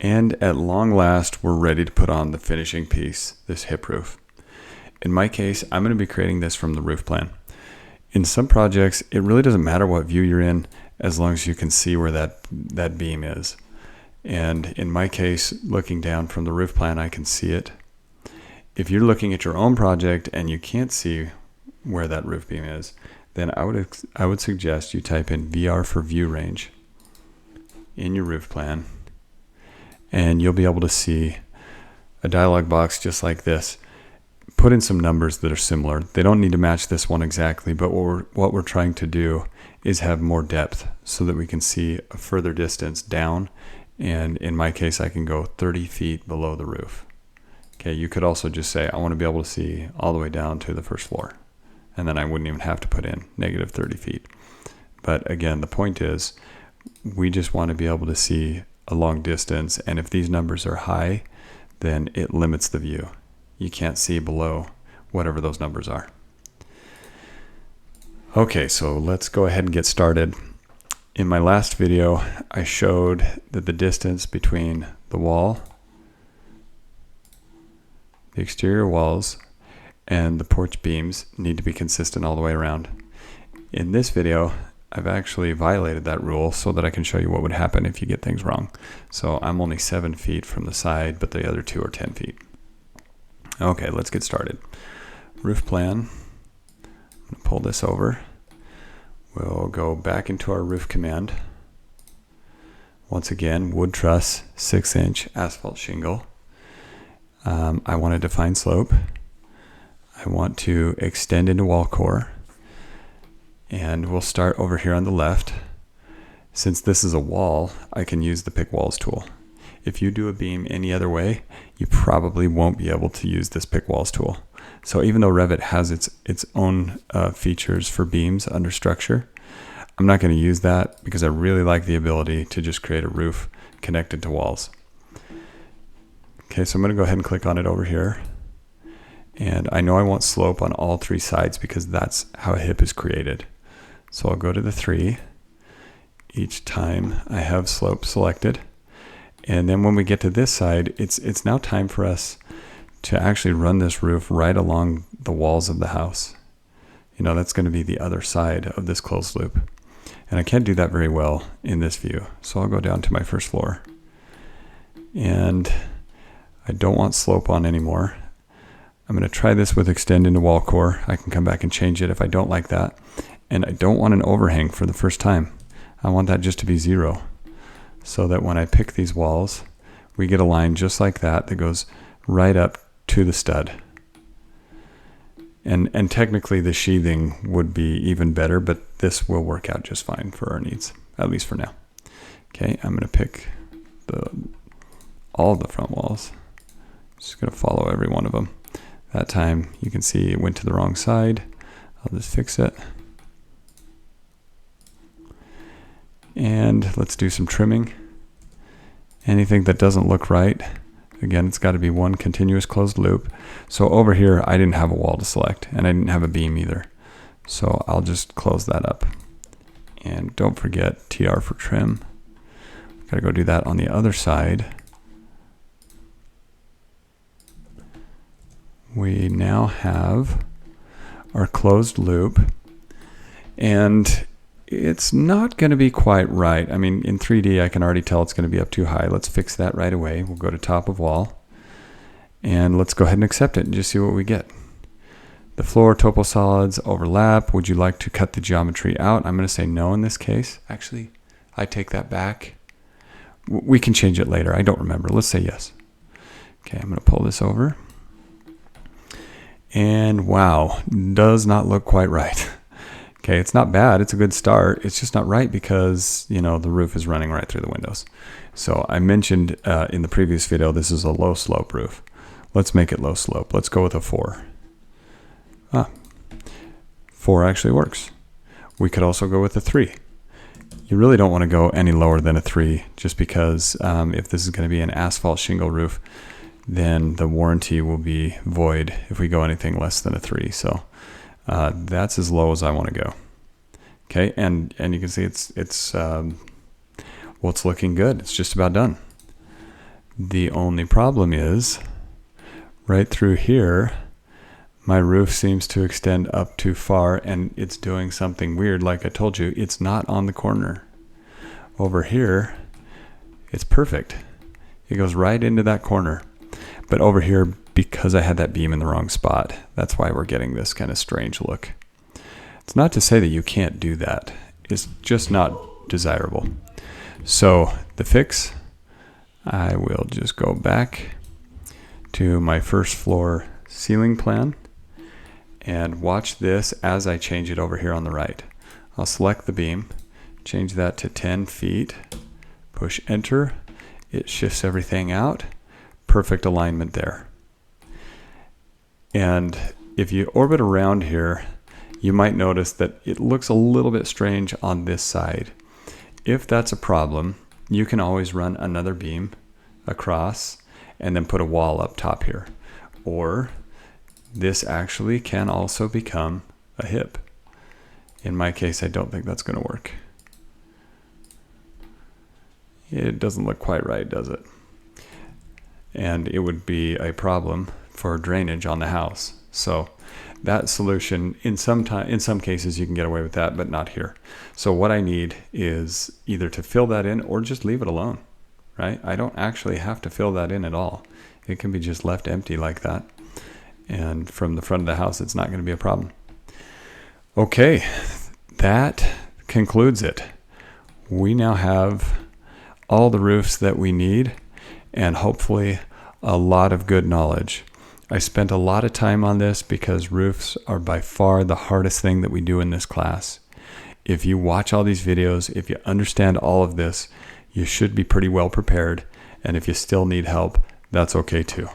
And at long last, we're ready to put on the finishing piece, this hip roof. In my case, I'm going to be creating this from the roof plan. In some projects, it really doesn't matter what view you're in as long as you can see where that beam is. And in my case, looking down from the roof plan, I can see it. If you're looking at your own project and you can't see where that roof beam is, then I would suggest you type in VR for view range in your roof plan, and you'll be able to see a dialog box just like this. Put in some numbers that are similar. They don't need to match this one exactly, but what we're trying to do is have more depth so that we can see a further distance down. And in my case, I can go 30 feet below the roof. Okay, you could also just say, I want to be able to see all the way down to the first floor. And then I wouldn't even have to put in negative 30 feet. But again, the point is, we just want to be able to see a long distance. And if these numbers are high, then it limits the view. You can't see below whatever those numbers are. Okay, so let's go ahead and get started. In my last video, I showed that the distance between the wall, the exterior walls, and the porch beams need to be consistent all the way around. In this video, I've actually violated that rule so that I can show you what would happen if you get things wrong. So I'm only 7 feet from the side, but the other two are 10 feet. Okay, let's get started. Roof plan. I'm going to pull this over. We'll go back into our roof command. Once again, wood truss, 6-inch asphalt shingle. I want to define slope. I want to extend into wall core. And we'll start over here on the left. Since this is a wall, I can use the pick walls tool. If you do a beam any other way, you probably won't be able to use this pick walls tool. So even though Revit has its own features for beams under structure, I'm not going to use that because I really like the ability to just create a roof connected to walls. Okay, so I'm going to go ahead and click on it over here. And I know I want slope on all 3 sides because that's how a hip is created. So I'll go to the 3 each time I have slope selected. And then when we get to this side, it's now time for us to actually run this roof right along the walls of the house. You know, that's going to be the other side of this closed loop. And I can't do that very well in this view. So I'll go down to my first floor. And I don't want slope on anymore. I'm going to try this with extend into wall core. I can come back and change it if I don't like that. And I don't want an overhang for the first time. I want that just to be 0. So that when I pick these walls, we get a line just like that that goes right up to the stud. And technically the sheathing would be even better, but this will work out just fine for our needs, at least for now. Okay, I'm going to pick all of the front walls. Just going to follow every one of them. That time you can see it went to the wrong side. I'll just fix it. And let's do some trimming. Anything that doesn't look right, again, it's got to be one continuous closed loop. So over here, I didn't have a wall to select, and I didn't have a beam either. So I'll just close that up. And don't forget TR for trim. Got to go do that on the other side. We now have our closed loop, and it's not going to be quite right. I mean, in 3D, I can already tell it's going to be up too high. Let's fix that right away. We'll go to top of wall, and let's go ahead and accept it and just see what we get. The floor topo solids overlap. Would you like to cut the geometry out? I'm going to say no in this case. Actually, I take that back. We can change it later. I don't remember. Let's say yes. Okay, I'm going to pull this over. And wow, does not look quite right. Okay, it's not bad. It's a good start. It's just not right because, you know, the roof is running right through the windows. So I mentioned in the previous video, this is a low slope roof. Let's make it low slope. Let's go with a 4. 4 actually works. We could also go with a 3. You really don't want to go any lower than a 3 just because if this is going to be an asphalt shingle roof, then the warranty will be void if we go anything less than a 3. So that's as low as I want to go. Okay, and you can see it's looking good. It's just about done. The only problem is right through here, my roof seems to extend up too far, and it's doing something weird. Like I told you, it's not on the corner. Over here, it's perfect. It goes right into that corner. But over here, because I had that beam in the wrong spot, that's why we're getting this kind of strange look. It's not to say that you can't do that. It's just not desirable. So the fix, I will just go back to my first floor ceiling plan and watch this as I change it over here on the right. I'll select the beam, change that to 10 feet, push enter. It shifts everything out. Perfect alignment there. And if you orbit around here, you might notice that it looks a little bit strange on this side. If that's a problem, you can always run another beam across and then put a wall up top here. Or this actually can also become a hip. In my case, I don't think that's going to work. It doesn't look quite right, does it? And it would be a problem for drainage on the house. So that solution, in some cases you can get away with that, but not here. So what I need is either to fill that in or just leave it alone, right? I don't actually have to fill that in at all. It can be just left empty like that. And from the front of the house, it's not going to be a problem. Okay, that concludes it. We now have all the roofs that we need and hopefully a lot of good knowledge. I spent a lot of time on this because roofs are by far the hardest thing that we do in this class. If you watch all these videos, if you understand all of this, you should be pretty well prepared. And if you still need help, that's okay too.